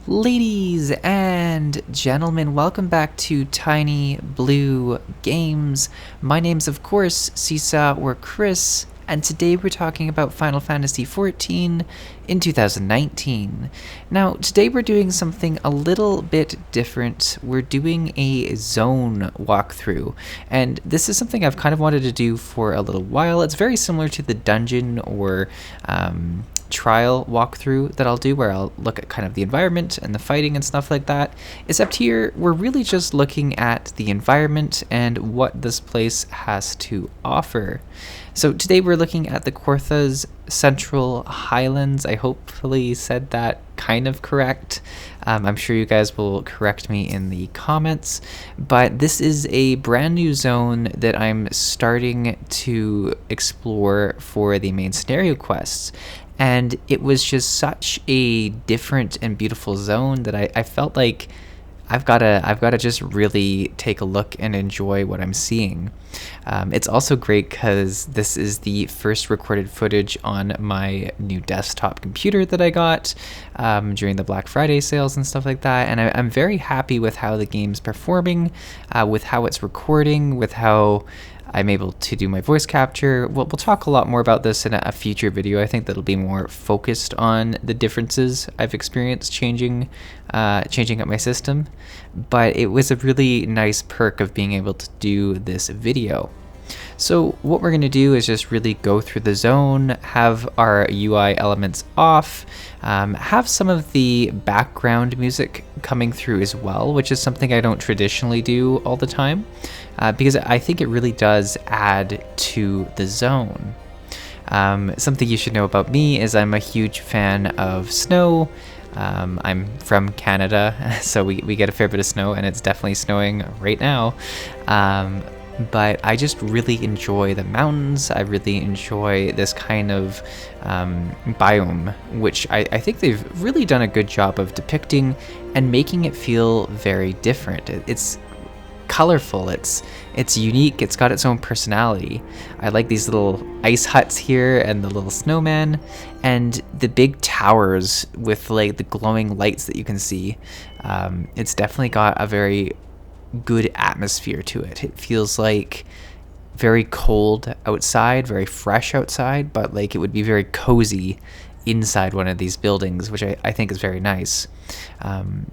Ladies and gentlemen, welcome back to Tiny Blue Games. My name's, of course, Csaw or Chris, and today we're talking about Final Fantasy XIV in 2019. Now, today we're doing something a little bit different. We're doing a zone walkthrough, and this is something I've kind of wanted to do for a little while. It's very similar to the dungeon or trial walkthrough that I'll do, where I'll look at kind of the environment and the fighting and stuff like that. Except here, we're really just looking at the environment and what this place has to offer. So today we're looking at the Coerthas Central Highlands. I hopefully said that kind of correct. I'm sure you guys will correct me in the comments, but this is a brand new zone that I'm starting to explore for the main scenario quests. And it was just such a different and beautiful zone that I felt like I've gotta just really take a look and enjoy what I'm seeing. It's also great because this is the first recorded footage on my new desktop computer that I got during the Black Friday sales and stuff like that, and I'm very happy with how the game's performing, with how it's recording, with how I'm able to do my voice capture. We'll talk a lot more about this in a future video. I think that'll be more focused on the differences I've experienced changing up my system. But it was a really nice perk of being able to do this video. So what we're going to do is just really go through the zone, have our UI elements off, have some of the background music coming through as well, which is something I don't traditionally do all the time, because I think it really does add to the zone. Something you should know about me is I'm a huge fan of snow. I'm from Canada, so we get a fair bit of snow, and it's definitely snowing right now. But I just really enjoy the mountains. I really enjoy this kind of biome, which I think they've really done a good job of depicting and making it feel very different. It's colorful, it's unique, it's got its own personality. I like these little ice huts here and the little snowman and the big towers with like the glowing lights that you can see. It's definitely got a very good atmosphere to it. It feels like very cold outside, very fresh outside, but like it would be very cozy inside one of these buildings, which I think is very nice. And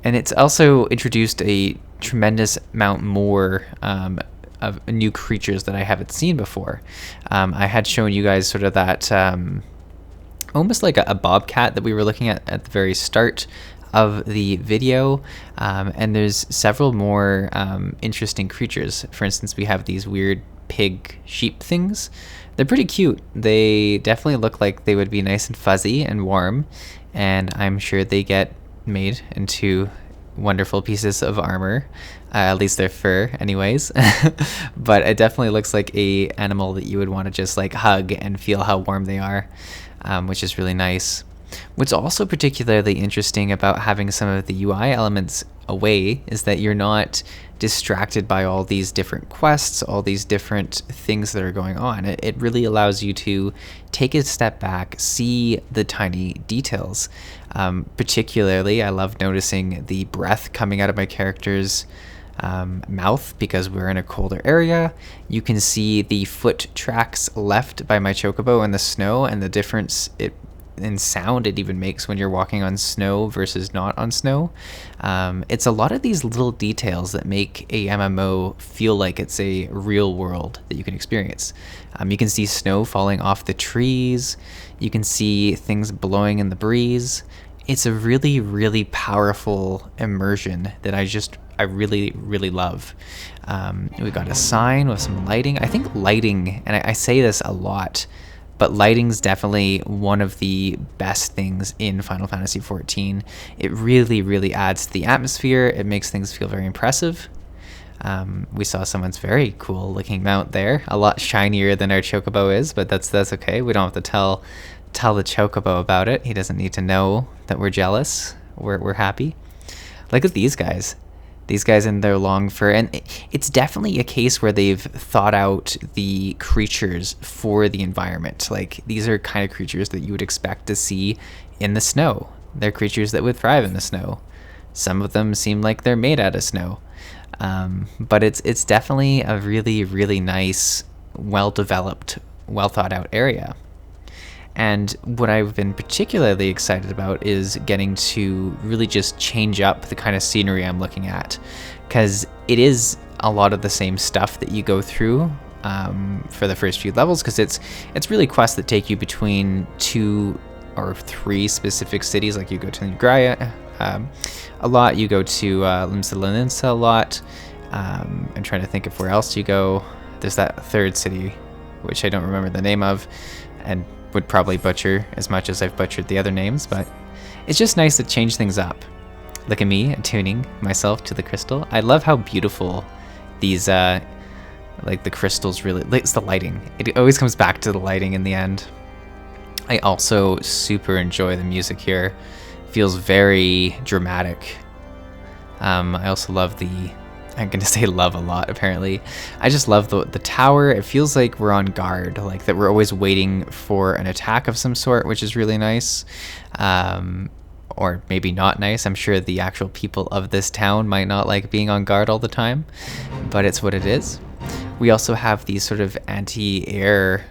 it's also introduced a tremendous amount more of new creatures that I haven't seen before. I had shown you guys sort of that almost like a bobcat that we were looking at the very start of the video, and there's several more interesting creatures. For instance, we have these weird pig sheep things. They're pretty cute. They definitely look like they would be nice and fuzzy and warm, and I'm sure they get made into wonderful pieces of armor, at least their fur anyways. But it definitely looks like a animal that you would want to just like hug and feel how warm they are, which is really nice. What's also particularly interesting about having some of the UI elements away is that you're not distracted by all these different quests, all these different things that are going on. It really allows you to take a step back, see the tiny details. Particularly, I love noticing the breath coming out of my character's mouth because we're in a colder area. You can see the foot tracks left by my chocobo in the snow and the difference in sound it even makes when you're walking on snow versus not on snow. It's a lot of these little details that make a MMO feel like it's a real world that you can experience. You can see snow falling off the trees. You can see things blowing in the breeze. It's a really, really powerful immersion that I really, really love. We've got a sign with some lighting. I think lighting, and I say this a lot, but lighting's definitely one of the best things in Final Fantasy XIV. It really, really adds to the atmosphere. It makes things feel very impressive. We saw someone's very cool looking mount there, a lot shinier than our chocobo is, but that's okay. We don't have to tell the chocobo about it. He doesn't need to know that we're jealous. We're happy. Look at these guys. These guys in their long fur, and it's definitely a case where they've thought out the creatures for the environment. Like, these are kind of creatures that you would expect to see in the snow. They're creatures that would thrive in the snow. Some of them seem like they're made out of snow. But it's definitely a really, really nice, well-developed, well-thought-out area. And what I've been particularly excited about is getting to really just change up the kind of scenery I'm looking at, because it is a lot of the same stuff that you go through for the first few levels, because it's really quests that take you between 2 or 3 specific cities. Like you go to Nugraya a lot, you go to Limsa a lot. I'm trying to think of where else you go. There's that third city, which I don't remember the name of, and would probably butcher as much as I've butchered the other names, but it's just nice to change things up. Look at me attuning myself to the crystal. I love how beautiful these like the crystals really, it's the lighting. It always comes back to the lighting in the end. I also super enjoy the music here. It feels very dramatic. I also love I'm gonna say love a lot, apparently. I just love the tower. It feels like we're on guard, like that we're always waiting for an attack of some sort, which is really nice. Or maybe not nice. I'm sure the actual people of this town might not like being on guard all the time, but it's what it is. We also have these sort of anti-air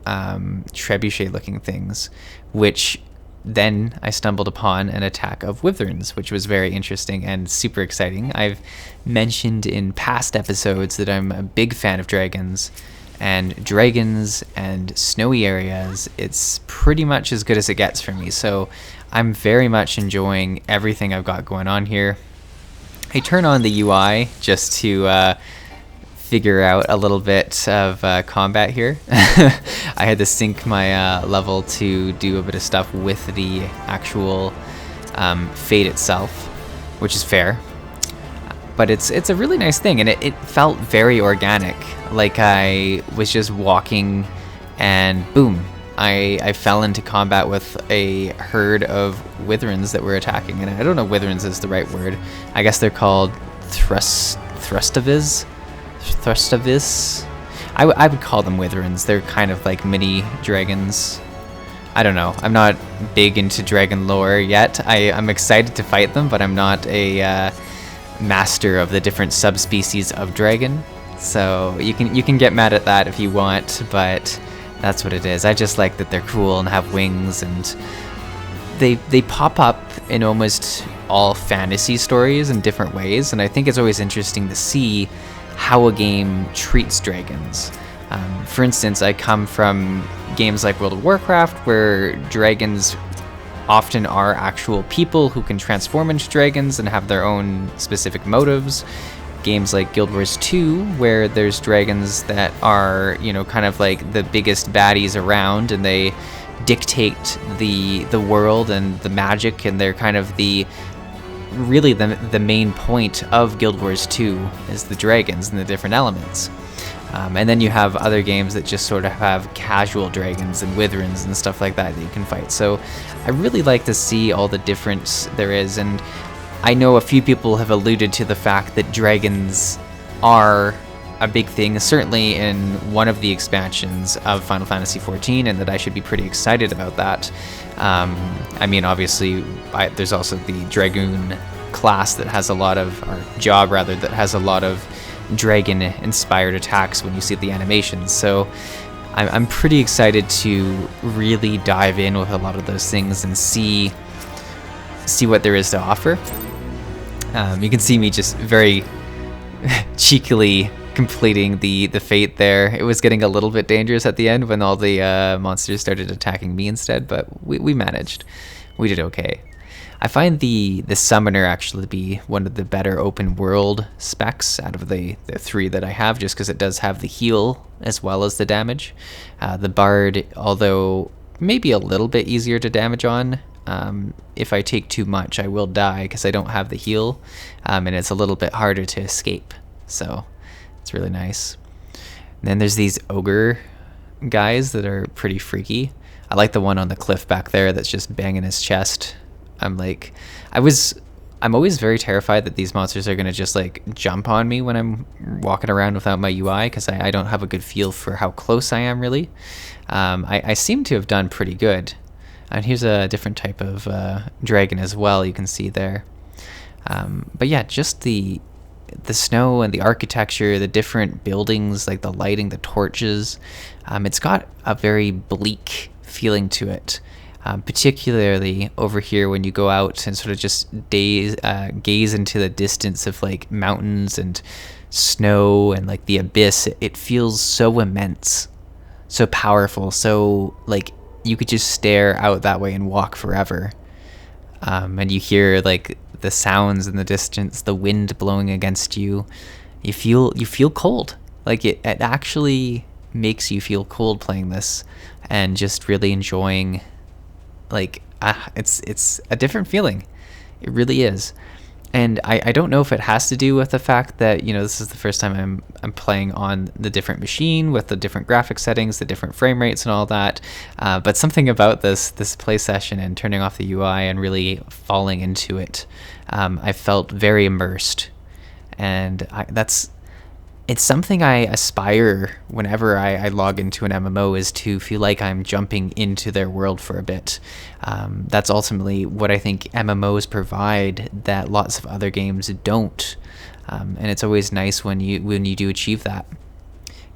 trebuchet looking things, which then I stumbled upon an attack of wyverns, which was very interesting and super exciting. I've mentioned in past episodes that I'm a big fan of dragons and snowy areas. It's pretty much as good as it gets for me. So I'm very much enjoying everything I've got going on here. I turn on the UI just to figure out a little bit of combat here. I had to sync my level to do a bit of stuff with the actual fate itself, which is fair. But it's a really nice thing, and it felt very organic. Like I was just walking and boom, I fell into combat with a herd of wyverns that were attacking. And I don't know if wyverns is the right word. I guess they're called thrustavis. I would call them wyverns. They're kind of like mini dragons. I don't know. I'm not big into dragon lore yet. I'm excited to fight them, but I'm not a master of the different subspecies of dragon. So you can get mad at that if you want, but that's what it is. I just like that they're cool and have wings, and they pop up in almost all fantasy stories in different ways, and I think it's always interesting to see how a game treats dragons. For instance, I come from games like World of Warcraft, where dragons often are actual people who can transform into dragons and have their own specific motives. Games like Guild Wars 2, where there's dragons that are, kind of like the biggest baddies around, and they dictate the world and the magic, and they're kind of the main point of Guild Wars 2 is the dragons and the different elements. And then you have other games that just sort of have casual dragons and wyverns and stuff like that you can fight. So I really like to see all the difference there is, and I know a few people have alluded to the fact that dragons are a big thing, certainly in one of the expansions of Final Fantasy XIV, and that I should be pretty excited about that. I mean, obviously, there's also the Dragoon class that has a lot of, or job rather, that has a lot of dragon-inspired attacks when you see the animations. So I'm pretty excited to really dive in with a lot of those things and see what there is to offer. You can see me just very cheekily completing the fate there. It was getting a little bit dangerous at the end when all the monsters started attacking me instead, but we managed. We did okay. I find the summoner actually to be one of the better open world specs out of the 3 that I have, just because it does have the heal as well as the damage. The bard, although maybe a little bit easier to damage on, if I take too much I will die because I don't have the heal, and it's a little bit harder to escape, so it's really nice. And then there's these ogre guys that are pretty freaky. I like the one on the cliff back there that's just banging his chest. I'm always very terrified that these monsters are going to just like jump on me when I'm walking around without my UI, because I don't have a good feel for how close I am really. I seem to have done pretty good. And here's a different type of dragon as well, you can see there. But yeah, just the snow and the architecture, the different buildings, like the lighting, the torches. It's got a very bleak feeling to it, particularly over here when you go out and sort of just gaze into the distance of like mountains and snow and like the abyss. It feels so immense, so powerful, so like you could just stare out that way and walk forever. And you hear like the sounds in the distance, the wind blowing against you. You feel cold. Like it actually makes you feel cold playing this, and just really enjoying. Like it's a different feeling. It really is. And I don't know if it has to do with the fact that, you know, this is the first time I'm playing on the different machine with the different graphic settings, the different frame rates and all that. But something about this play session and turning off the UI and really falling into it, I felt very immersed. And it's something I aspire whenever I log into an MMO, is to feel like I'm jumping into their world for a bit. That's ultimately what I think MMOs provide that lots of other games don't. And it's always nice when you do achieve that.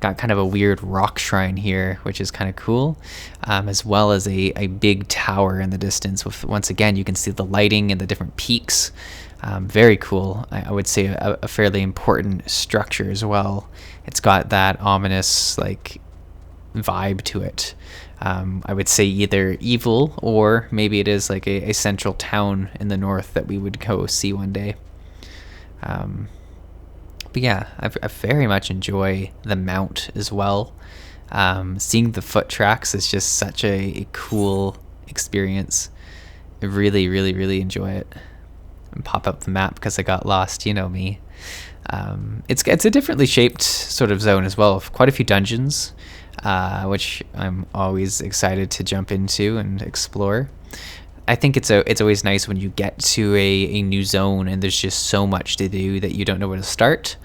Got kind of a weird rock shrine here, which is kind of cool, as well as a big tower in the distance with, once again, you can see the lighting and the different peaks. Very cool. I would say a fairly important structure as well. It's got that ominous like vibe to it. I would say either evil, or maybe it is like a central town in the north that we would go see one day. But yeah, I very much enjoy the mount as well. Seeing the foot tracks is just such a cool experience. I really, really, really enjoy it. And pop up the map because I got lost, you know me. It's a differently shaped sort of zone as well, quite a few dungeons, which I'm always excited to jump into and explore. I think it's always nice when you get to a new zone and there's just so much to do that you don't know where to start.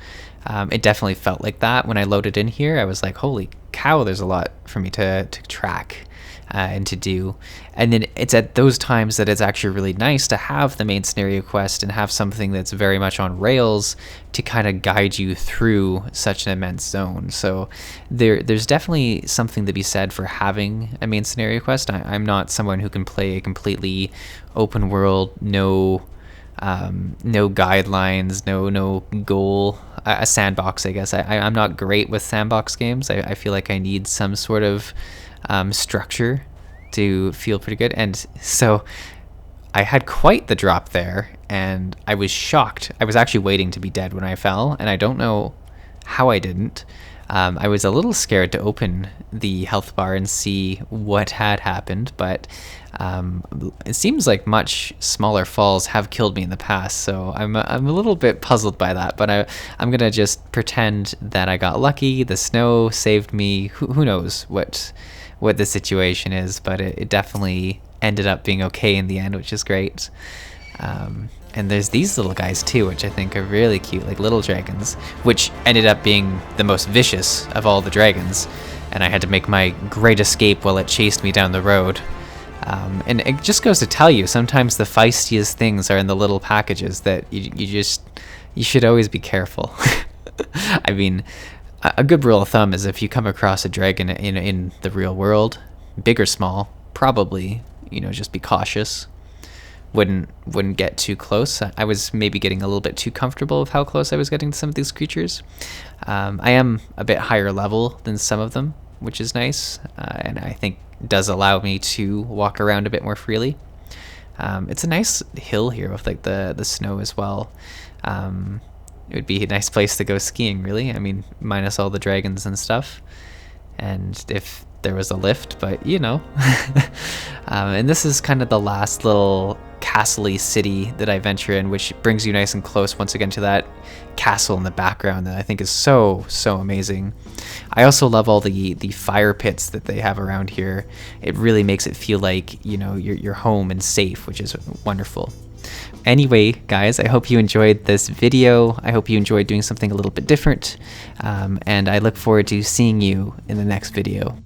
It definitely felt like that when I loaded in here. I was like, holy cow, there's a lot for me to track and to do. And then it's at those times that it's actually really nice to have the main scenario quest and have something that's very much on rails to kind of guide you through such an immense zone. So there's definitely something to be said for having a main scenario quest. I'm not someone who can play a completely open world, no guidelines, no goal, a sandbox, I guess. I'm not great with sandbox games. I feel like I need some sort of structure to feel pretty good. And so I had quite the drop there, and I was shocked. I was actually waiting to be dead when I fell, and I don't know how I didn't. I was a little scared to open the health bar and see what had happened, but it seems like much smaller falls have killed me in the past, so I'm a little bit puzzled by that. But I'm gonna just pretend that I got lucky. The snow saved me. Who knows what the situation is, but it definitely ended up being okay in the end, which is great. And there's these little guys too, which I think are really cute, like little dragons, which ended up being the most vicious of all the dragons. And I had to make my great escape while it chased me down the road. And it just goes to tell you, sometimes the feistiest things are in the little packages that you should always be careful. I mean, a good rule of thumb is if you come across a dragon in the real world, big or small, probably, just be cautious. Wouldn't get too close. I was maybe getting a little bit too comfortable with how close I was getting to some of these creatures. I am a bit higher level than some of them, which is nice, and I think does allow me to walk around a bit more freely. It's a nice hill here with like the snow as well. It would be a nice place to go skiing, really. I mean, minus all the dragons and stuff. And if there was a lift, but and this is kind of the last little castle-y city that I venture in, which brings you nice and close once again to that castle in the background that I think is so amazing. I also love all the fire pits that they have around here. It really makes it feel like you're home and safe, which is wonderful. Anyway, guys, I hope you enjoyed this video. I hope you enjoyed doing something a little bit different, and I look forward to seeing you in the next video.